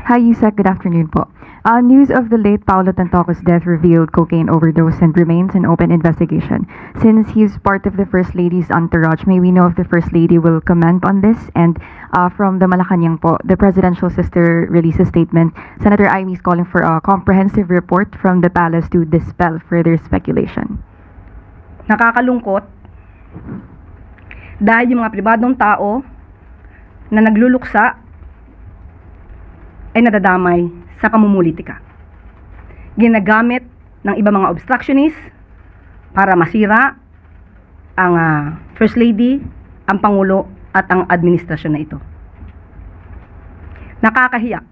Hi, Yusek. Good afternoon po. News of the late Paolo Tantoco's death revealed cocaine overdose and remains an open investigation. Since he's part of the First Lady's entourage, may we know if the First Lady will comment on this? And from the Malacanang po, the presidential sister released a statement. Senator Amy is calling for a comprehensive report from the palace to dispel further speculation. Nakakalungkot dahil yung mga pribadong tao na nagluluksa ay nadadamay sa pamumulitika. Ginagamit ng iba mga obstructionist para masira ang First Lady, ang Pangulo at ang administrasyon na ito. Nakakahiya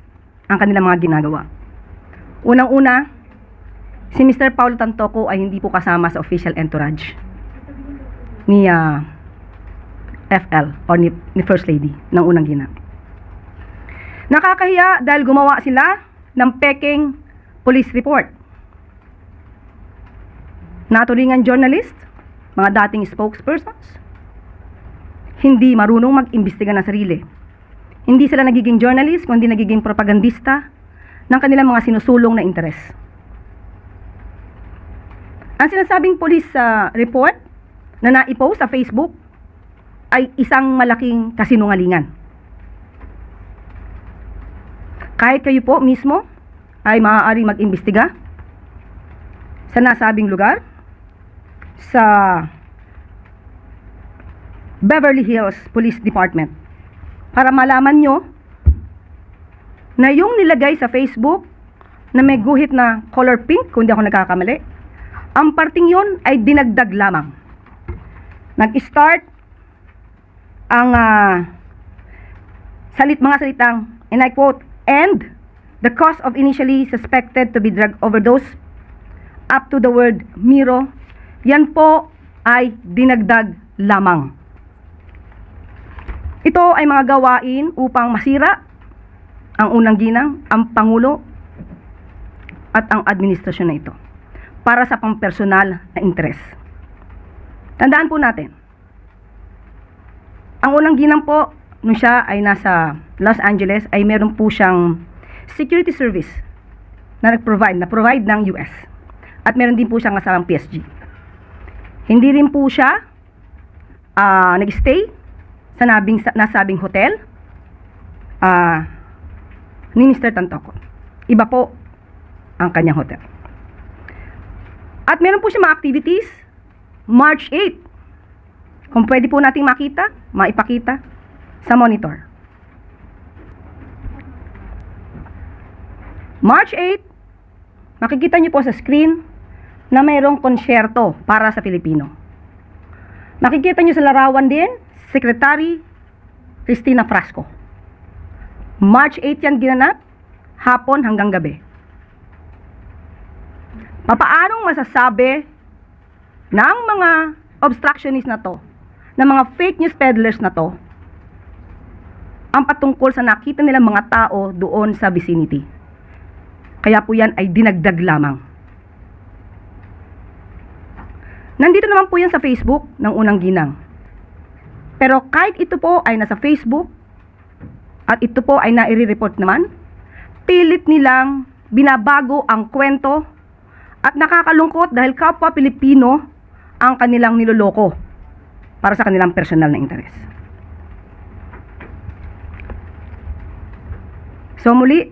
ang kanilang mga ginagawa. Unang-una, si Mr. Paolo Tantoco ay hindi po kasama sa official entourage ni FL or ni First Lady ng unang ginang. Nakakahiya dahil gumawa sila ng peking police report. Naturingan journalist, mga dating spokespersons, hindi marunong mag-imbestiga ng sarili. Hindi sila nagiging journalist, kundi nagiging propagandista ng kanilang mga sinusulong na interes. Ang sinasabing police report na naipost sa Facebook ay isang malaking kasinungalingan. Kahit kayo po mismo ay maaaring mag-imbestiga sa nasabing lugar sa Beverly Hills Police Department para malaman nyo na yung nilagay sa Facebook na may guhit na color pink, kung di ako nagkakamali, ang parting yon ay dinagdag lamang. Nag-start ang mga salitang, and I quote, and the cause of initially suspected to be drug overdose up to the word Miro, yan po ay dinagdag lamang. Ito ay mga gawain upang masira ang unang ginang, ang Pangulo at ang administrasyon na ito para sa pampersonal na interes. Tandaan po natin, ang unang ginang po nung siya ay nasa Los Angeles ay meron po siyang security service na provide ng US. At meron din po siyang kasamang PSG. Hindi rin po siya nag-stay sa nasabing hotel ni Mr. Tantoco. Iba po ang kanyang hotel. At meron po siya mga activities March 8. Kung pwede po nating maipakita sa monitor. March 8, makikita niyo po sa screen na mayroong konsyerto para sa Pilipino. Makikita niyo sa larawan din, Secretary Cristina Frasco. March 8 yan ginanap, hapon hanggang gabi. Papaanong masasabi ng mga obstructionist na to, ng mga fake news peddlers na to, ang patungkol sa nakita nilang mga tao doon sa vicinity. Kaya po yan ay dinagdag lamang. Nandito naman po yan sa Facebook ng unang ginang. Pero kahit ito po ay nasa Facebook at ito po ay nai-report naman, pilit nilang binabago ang kwento at nakakalungkot dahil kapwa Pilipino ang kanilang niloloko para sa kanilang personal na interes. So muli,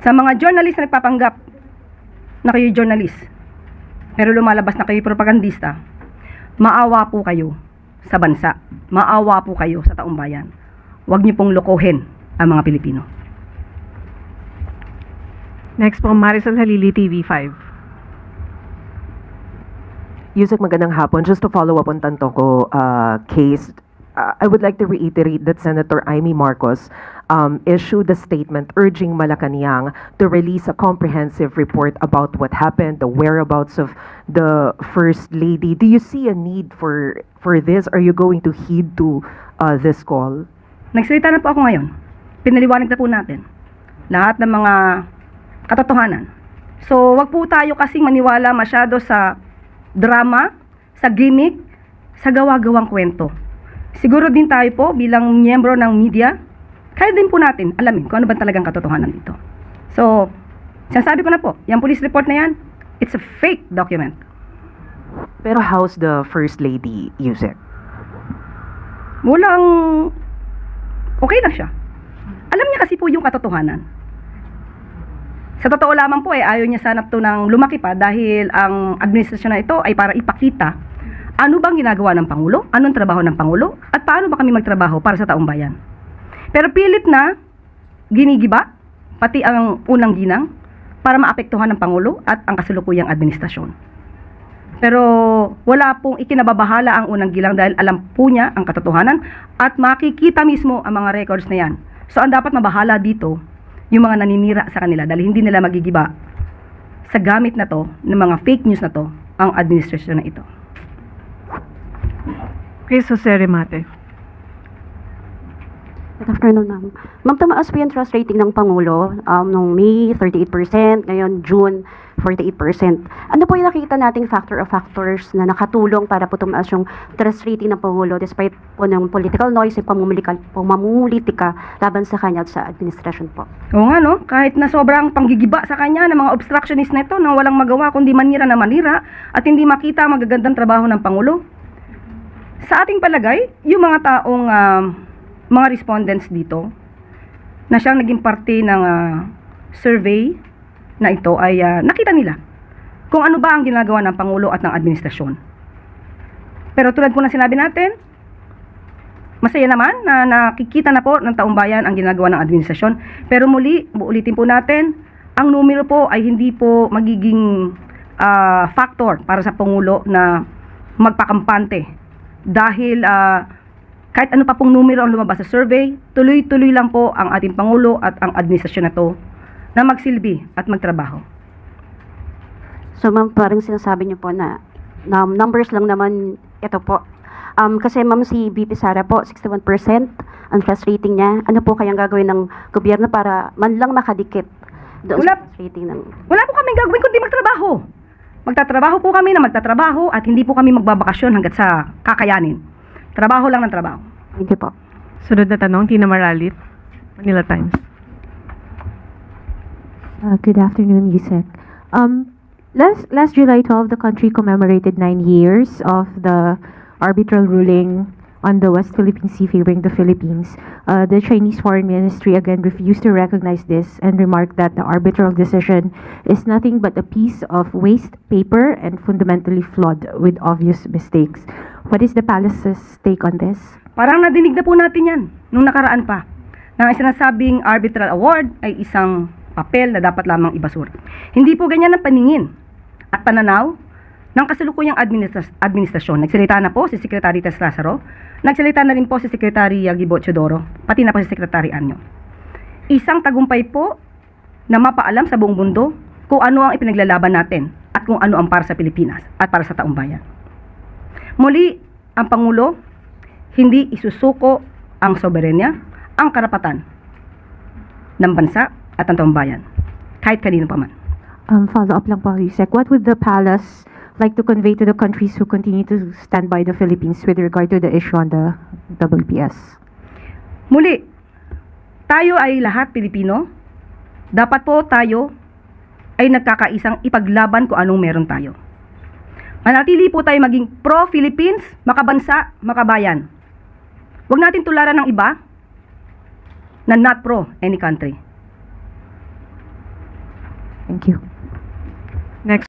sa mga journalist na nagpapanggap na kayo journalist, pero lumalabas na kayo propagandista, maawa po kayo sa bansa, maawa po kayo sa taong bayan. Huwag niyo pong lokohin ang mga Pilipino. Next po, Marisol Halili, TV5. Yusek, magandang hapon. Just to follow up on Tantoco case, I would like to reiterate that Senator Amy Marcos issued a statement urging Malacanang to release a comprehensive report about what happened, the whereabouts of the First Lady. Do you see a need for this? Are you going to heed to this call? Nagsalita na po ako ngayon. Pinaliwanag na po natin lahat ng mga katotohanan. So, wag po tayo kasing maniwala masyado sa drama, sa gimmick, sa gawa-gawang kwento. Siguro din tayo po bilang miyembro ng media, kaya din po natin alamin kung ano ba talagang katotohanan dito. So, sinasabi ko na po, yung police report na yan, it's a fake document. Pero how's the First Lady, Yusek? Walang, okay lang siya. Alam niya kasi po yung katotohanan. Sa totoo lamang po ayaw niya sana ito nang lumaki pa dahil ang administrasyon na ito ay para ipakita ano bang ginagawa ng Pangulo, anong trabaho ng Pangulo, at paano ba kami magtrabaho para sa taong bayan. Pero pilit na ginigiba, pati ang unang ginang, para maapektuhan ng Pangulo at ang kasalukuyang administrasyon. Pero wala pong ikinababahala ang unang gilang dahil alam po niya ang katotohanan at makikita mismo ang mga records na yan. So ang dapat mabahala dito, yung mga naninira sa kanila dahil hindi nila magigiba sa gamit na to, ng mga fake news na to, ang administrasyon na ito. Chris Jose Remate. Good afternoon, ma'am. Ma'am, tumaas po yung trust rating ng Pangulo noong May 38%, ngayon June 48%. Ano po yung nakita nating factor of factors na nakatulong para po tumaas yung trust rating ng Pangulo despite po ng political noise, yung pamumulitika laban sa kanya at sa administrasyon po? Oo nga no, kahit na sobrang panggigiba sa kanya ng mga obstructionist na ito na walang magawa kundi manira na manira at hindi makita ang magagandang trabaho ng Pangulo. Sa ating palagay, yung mga taong mga respondents dito na siyang naging parte ng survey na ito ay nakita nila kung ano ba ang ginagawa ng Pangulo at ng administrasyon. Pero tulad po na sinabi natin, masaya naman na nakikita na po ng taong bayan ang ginagawa ng administrasyon. Pero muli, uulitin po natin, ang numero po ay hindi po magiging factor para sa Pangulo na magpakampante. Dahil kahit ano pa pong numero ang lumabas sa survey, tuloy-tuloy lang po ang ating Pangulo at ang administrasyon na to na magsilbi at magtrabaho. So, ma'am, parang sinasabi niyo po na numbers lang naman ito po. Kasi ma'am, si VP Sara po, 61% ang trust rating niya. Ano po kayang gagawin ng gobyerno para man lang makadikit doon sa trust rating ng... Wala po kaming gagawin kundi magtrabaho. Magtatrabaho po kami na magtatrabaho at hindi po kami magbabakasyon hanggat sa kakayanin. Trabaho lang ng trabaho. Thank you po. Sunod na tanong, Tina Maralit, Manila Times. Good afternoon, Yusek. Last July 12, the country commemorated 9 years of the arbitral ruling on the West Philippine Sea favoring the Philippines. The Chinese Foreign Ministry again refused to recognize this and remarked that the arbitral decision is nothing but a piece of waste paper and fundamentally flawed with obvious mistakes. What is the palace's take on this? Parang nadinig na po natin yan nung nakaraan pa na ang sinasabing arbitral award ay isang papel na dapat lamang ibasura. Hindi po ganyan ang paningin at pananaw ng kasalukuyang administrasyon. Nagsalita na po si Secretary Tess Lazaro, nagsalita na rin po si Secretary Gibo Teodoro, pati na po si Secretary Anyo. Isang tagumpay po na mapaalam sa buong mundo kung ano ang ipinaglalaban natin at kung ano ang para sa Pilipinas at para sa taong bayan. Muli, ang Pangulo, hindi isusuko ang soberenya, ang karapatan ng bansa at ng taong bayan, kahit kanino pa man. Follow up lang po, Yusek. What would the palace like to convey to the countries who continue to stand by the Philippines with regard to the issue on the WPS? Muli, tayo ay lahat Pilipino. Dapat po tayo ay nagkakaisang ipaglaban kung anong meron tayo. Manatili po tayo maging pro-Philippines, makabansa, makabayan. Huwag natin tularan ng iba na not pro any country. Thank you. Next.